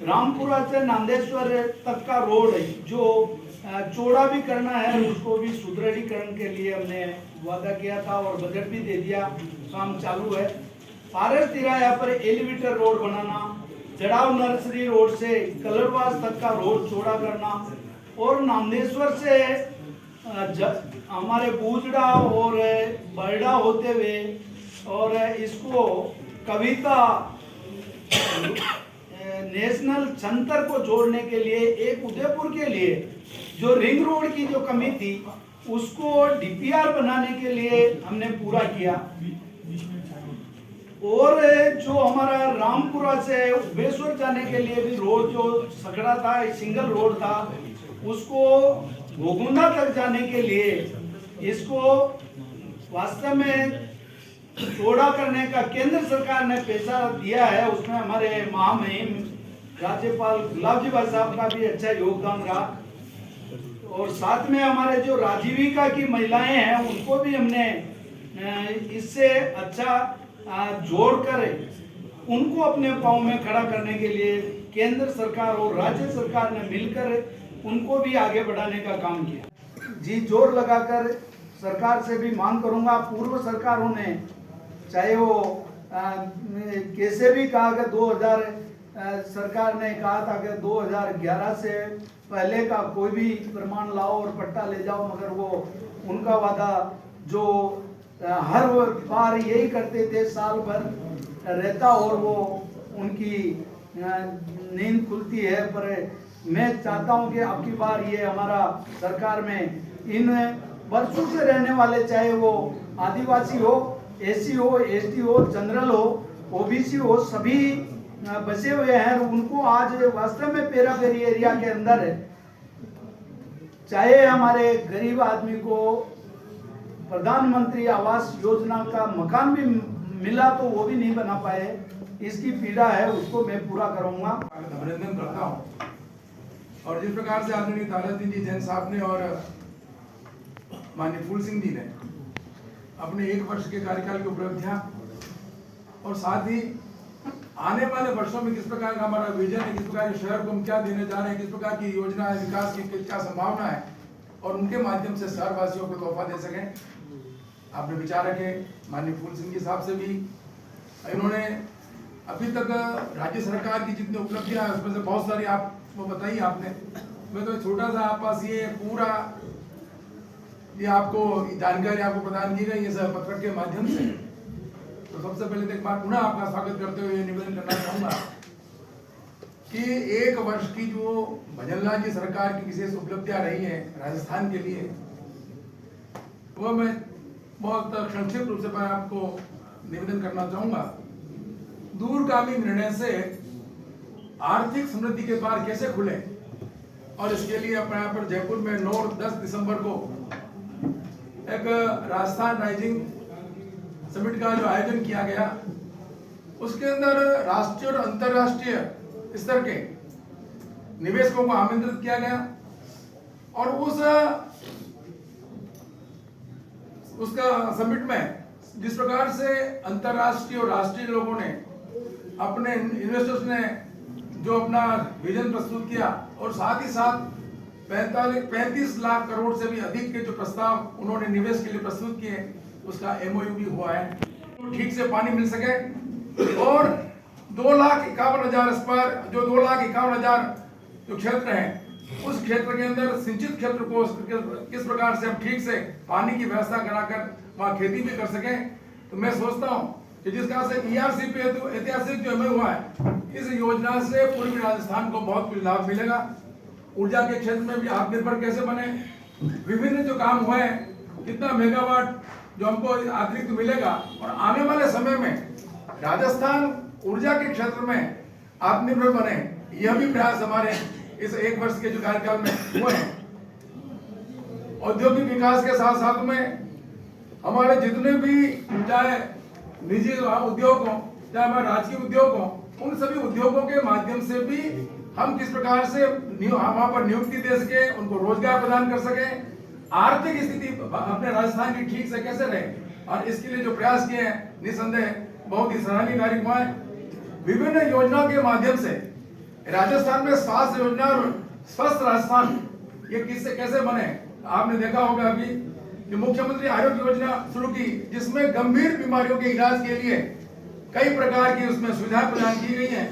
रामपुरा से नांदेश्वर तक का रोड जो चौड़ा भी करना है उसको भी सुदृढ़ीकरण के लिए हमने वादा किया था और बजट भी दे दिया, काम चालू है। पारस तिराया पर एलिवेटर रोड बनाना, चढ़ाव नर्सरी रोड से कलरवास तक का रोड चौड़ा करना और नांदेश्वर से हमारे बूजड़ा और बरडा होते हुए और इसको कविता नेशनल छंतर को जोड़ने के लिए एक उदयपुर के लिए जो रिंग रोड की जो कमी थी उसको डीपीआर बनाने के लिए हमने पूरा किया। और जो हमारा रामपुरा से उबेश्वर जाने के लिए भी रोड जो सकड़ा था, सिंगल रोड था, उसको घोगुंदा तक जाने के लिए इसको वास्तव में चौड़ा करने का केंद्र सरकार ने पैसा दिया है। उसमें हमारे महामहिम राज्यपाल गुलाब जी भाई साहब का भी अच्छा योगदान रहा और साथ में हमारे जो राजीविका की महिलाएं हैं उनको भी हमने इससे अच्छा जोड़कर उनको अपने पांव में खड़ा करने के लिए केंद्र सरकार और राज्य सरकार ने मिलकर उनको भी आगे बढ़ाने का काम किया। जी जोर लगाकर सरकार से भी मांग करूंगा, पूर्व सरकारों ने चाहे वो कैसे भी कहा कि 2000 सरकार ने कहा था कि 2011 से पहले का कोई भी प्रमाण लाओ और पट्टा ले जाओ, मगर वो उनका वादा जो हर बार यही करते थे, साल भर रहता और वो उनकी नींद खुलती है। पर मैं चाहता हूं कि अब की बार ये हमारा सरकार में इन वर्षों से रहने वाले, चाहे वो आदिवासी हो, एससी हो, एसटी हो, जनरल हो, ओबीसी हो, सभी बसे हुए हैं, उनको आज वास्तव में पेरापेरी एरिया के अंदर है। चाहे हमारे गरीब आदमी को प्रधानमंत्री आवास योजना का मकान भी मिला तो वो भी नहीं बना पाए, इसकी पीड़ा है, उसको मैं पूरा करूंगा। अभिनंदन करता हूँ। और जिस प्रकार से आदरणीय ताराचंद जी जैन साहब ने और माननीय फूल सिंह जी ने अपने 1 वर्ष के कार्यकाल की उपलब्धियां और साथ ही आने वाले वर्षों में किस प्रकार का हमारा विजन है, किस प्रकार के शहर को हम क्या देने जा रहे हैं, किस प्रकार की योजना है, विकास की क्या संभावना है और उनके माध्यम से शहरवासियों को तोहफा दे सकें। आपने विचार रखे माननीय फूल सिंह जी साहब से भी, इन्होंने अभी तक राज्य सरकार की जितनी उपलब्धियां हैं उसमें से बहुत सारी आपको बताई आपने। मैं तो छोटा सा आप पास ये पूरा ये आपको जानकारी आपको प्रदान की गई है पत्रक के माध्यम से। तो सबसे पहले तो एक बार पुनः आपका स्वागत करते हुए निवेदन करना चाहूंगा कि 1 वर्ष की जो भजनलाल जी सरकार की विशेष उपलब्धियां रही हैं राजस्थान के लिए, वो मैं बहुत संक्षिप्त रूप से मैं आपको निवेदन करना चाहूंगा। दूरगामी निर्णय से आर्थिक समृद्धि के द्वार कैसे खुले और इसके लिए अपने यहाँ पर जयपुर में 9 और 10 दिसंबर को एक राजस्थान राइजिंग समिट का जो आयोजन किया गया, उसके अंदर राष्ट्रीय और अंतर्राष्ट्रीय स्तर के निवेशकों को आमंत्रित किया गया और उसका समिट में जिस प्रकार से अंतर्राष्ट्रीय और राष्ट्रीय लोगों ने अपने इन्वेस्टर्स ने जो अपना विजन प्रस्तुत किया और साथ ही साथ 35 लाख करोड़ से भी अधिक के जो प्रस्ताव उन्होंने निवेश के लिए प्रस्तुत किए, उसका MOU भी हुआ है। ठीक से पानी मिल सके और 2,51,000 इस पर जो 2,51,000 जो क्षेत्र है उस क्षेत्र के अंदर सिंचित क्षेत्र को किस प्रकार से हम ठीक से पानी की व्यवस्था कराकर वहाँ खेती भी कर सके। तो मैं सोचता हूँ कि जिस तरह से ERC पे ऐतिहासिक जो MOU हुआ है, इस योजना से पूर्वी राजस्थान को बहुत कुछ लाभ मिलेगा। ऊर्जा के क्षेत्र में भी आत्मनिर्भर कैसे बने, विभिन्न जो काम हुए, कितना मेगावाट जो हमको अतिरिक्त मिलेगा और आने वाले समय में राजस्थान ऊर्जा के क्षेत्र में आत्मनिर्भर बने, यह भी प्रयास हमारे इस 1 वर्ष के जो कार्यकाल में हुए हैं। औद्योगिक विकास के साथ साथ में हमारे जितने भी चाहे निजी उद्योग हो, चाहे हमारे राजकीय उद्योग हो, उन सभी उद्योगों के माध्यम से भी हम किस प्रकार से वहां पर नियुक्ति दे सके, उनको रोजगार प्रदान कर सके, आर्थिक स्थिति अपने राजस्थान की ठीक से कैसे रहे, और इसके लिए जो प्रयास किए हैं निसंदेह बहुत ही सराहनीय कार्यक्रम है। विभिन्न योजनाओं के माध्यम से राजस्थान में स्वास्थ्य योजना और स्वस्थ राजस्थान ये किससे कैसे बने। आपने देखा होगा अभी कि मुख्यमंत्री आरोग्य योजना शुरू की, जिसमें गंभीर बीमारियों के इलाज के लिए कई प्रकार की उसमें सुविधाएं प्रदान की गई हैं।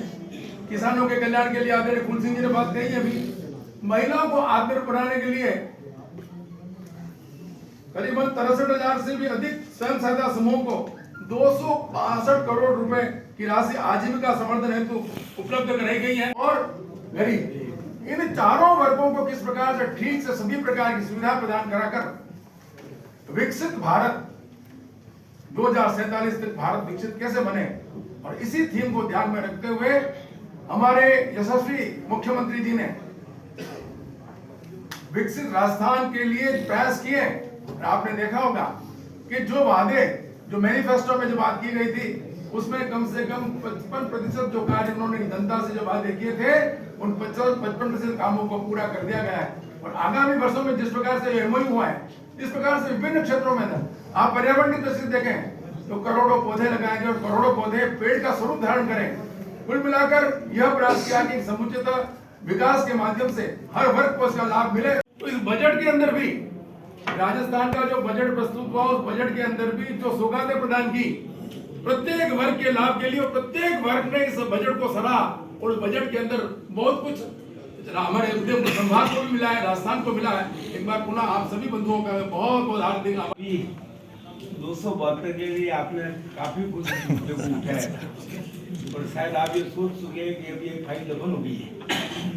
किसानों के कल्याण के लिए आदरणीय फूल सिंह जी ने बात कही है। अभी महिलाओं को आत्मनिर्भर बनाने के लिए करीबन 63,000 से भी अधिक स्वयं सहायता समूह को 262 करोड़ रुपए की राशि आजीविका संवर्धन हेतु उपलब्ध कराई गई है। और गरीब इन चारों वर्गों को किस प्रकार से ठीक से सभी प्रकार की सुविधा प्रदान कराकर विकसित भारत 2047 तक भारत विकसित कैसे बने, और इसी थीम को ध्यान में रखते हुए हमारे यशस्वी मुख्यमंत्री जी ने विकसित राजस्थान के लिए प्रयास किए। आपने देखा होगा कि जो वादे जो मैनिफेस्टो में जो बात की गई थी, उसमें कम से कम 55% जो कार्य उन्होंने जनता से जो वादे किए थे, उन 55% कामों को पूरा कर दिया गया है। और आगामी वर्षों में जिस प्रकार से एमओयू हुआ है, इस प्रकार से विभिन्न क्षेत्रों में आप पर्यावरण की तस्वीर देखें तो करोड़ों पौधे लगाएंगे और करोड़ों पौधे पेड़ का स्वरूप धारण करें। कुल मिलाकर यह प्रयास किया कि समुचित विकास के माध्यम से हर वर्ग को इसका लाभ मिले। तो इस बजट के अंदर भी राजस्थान का जो बजट प्रस्तुत हुआ, उस बजट के अंदर भी जो सौगातें प्रदान की प्रत्येक वर्ग के लाभ के लिए, और प्रत्येक वर्ग ने इस बजट को सराहा। और उस बजट के अंदर बहुत कुछ हमारे उद्योग संभाग को भी मिला है, राजस्थान को मिला है। एक बार पुनः आप सभी बंधुओं का बहुत बहुत हार्दिक आभार। 272 के लिए आपने काफी कुछ मुद्दे को उठाया, और शायद आप ये सोच चुके हैं कि अभी एक फाइल डबल हो गई है,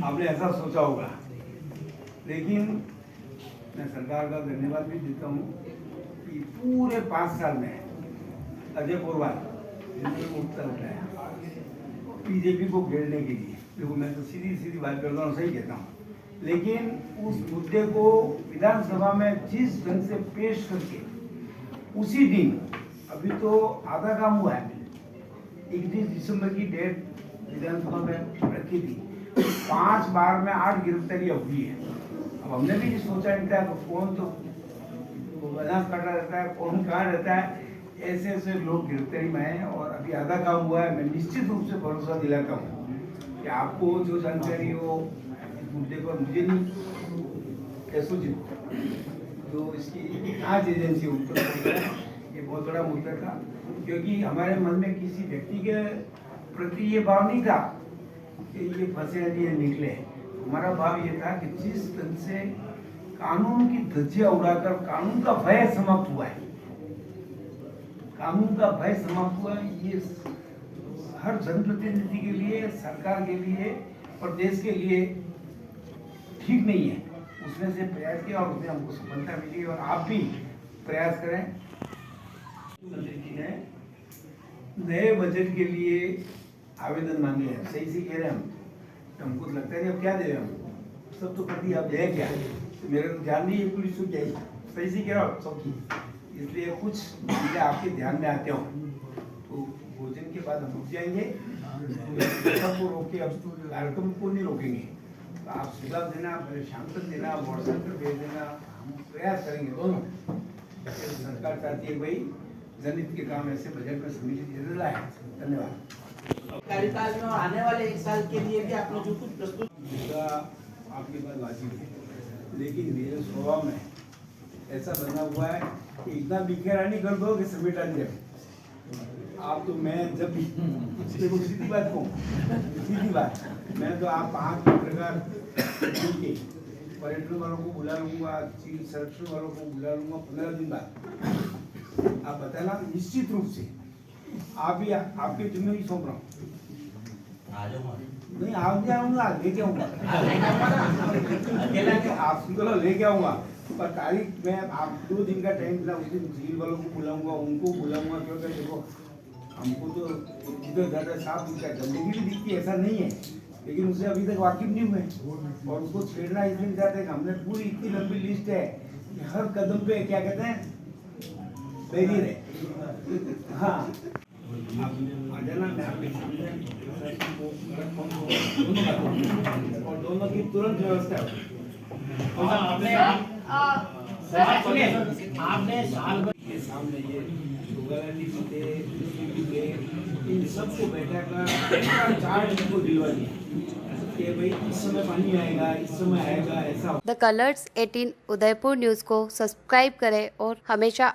आपने ऐसा सोचा होगा। लेकिन मैं सरकार का धन्यवाद भी देता हूँ कि पूरे 5 साल में अजय पुरवाल जिन्होंने मुद्दा उठाया बीजेपी को घेरने के लिए, देखो मैं तो सीधी बात करता हूँ, सही कहता हूँ, लेकिन उस मुद्दे को विधानसभा में जिस ढंग से पेश करके उसी दिन, अभी तो आधा काम हुआ है, 31 दिसंबर की डेट विधानसभा में रखी थी, 5 बार में 8 गिरफ्तारियां हुई है। अब हमने भी सोचा नहीं था कौन तो बनास काटा रहता है, कौन कहाँ रहता है, ऐसे ऐसे लोग गिरफ्तारी में हैं। और अभी आधा काम हुआ है। मैं निश्चित रूप से भरोसा दिलाता हूँ कि आपको जो जानकारी हो इस मुद्दे पर, मुझे नहीं एसओजी जो इसकी जांच एजेंसी उत्तर प्रदेश, ये बहुत बड़ा मुद्दा था, क्योंकि हमारे मन में किसी व्यक्ति के प्रति ये भाव नहीं था कि ये फंसे ये निकले। हमारा भाव ये था कि जिस तरह से कानून की धज्जियां उड़ाकर कानून का भय समाप्त हुआ है, कानून का भय समाप्त हुआ है, ये हर जनप्रतिनिधि के लिए, सरकार के लिए और देश के लिए ठीक नहीं है। उसमें से प्रयास किया और उसमें हमको सफलता मिली, और आप भी प्रयास करें। मंत्री जी ने नए बजट के लिए आवेदन मांगे हैं, सही से कह रहे हैं हम, हमको तो लगता है अब क्या दे रहे हम, सब तो कर दिया, अब है क्या, तो मेरे तो ध्यान नहीं है पुलिस को क्या, सही से कह रहा हूँ सबकी, इसलिए कुछ चीजें आपके ध्यान में आते हो तो भोजन के बाद हम रुक जाएंगे, सबको रोके, अब कार्यक्रम को नहीं रोकेंगे, तो आप सुझाव देना, परेशान देना, व्हाट्सएप पर भेज देना, हम प्रयास करेंगे दोनों। सरकार चाहती है भाई जनहित के काम ऐसे बजट में सम्मिलित जरूर लाए। धन्यवाद। कार्यकाल में आने वाले 1 साल के लिए भी आपने जो कुछ प्रस्तुत, आपके पास वाजिब है, लेकिन मेरे स्वभाव में ऐसा बना हुआ है कि इतना बिखेरा नहीं कर दो कि समेटा नहीं जाए। आप तो मैं जब भी देखो सीधी बात कहूँ, सीधी बात, मैं तो आप 5 पत्रकार के पर्यटन वालों को बुला लूंगा, चीज संरक्षण वालों को बुला लूंगा 15 दिन बाद, आप बताना निश्चित रूप से आप ही आपके जिम्मेदारी सौंप रहा हूँ। नहीं आप जाऊंगा, लेके आऊंगा, आप सुन लेके आऊंगा, पर तारीख में आप 2 दिन का टाइम दिला, उस दिन झील वालों को बुलाऊंगा, उनको बुलाऊंगा, क्योंकि देखो हमको तो इधर ज़्यादा साफ दिखता है, गंदगी भी दिखती है, ऐसा नहीं है, लेकिन उससे अभी तक वाकिफ नहीं हुए, और उसको छेड़ना इसलिए चाहते हैं कि हमने पूरी इतनी लंबी लिस्ट है कि हर कदम पे क्या कहते हैं बैरियर है, हाँ आप आ जाना, मैं आपके सामने और दोनों की तुरंत व्यवस्था हो। आपने साल भर के सामने ये शुगर इन सबको बैठा कर चार्ट को दिलवा दिया कि भाई इस समय पानी आएगा, इस समय आएगा, ऐसा। द कलर्स 18 उदयपुर न्यूज़ को सब्सक्राइब करें और हमेशा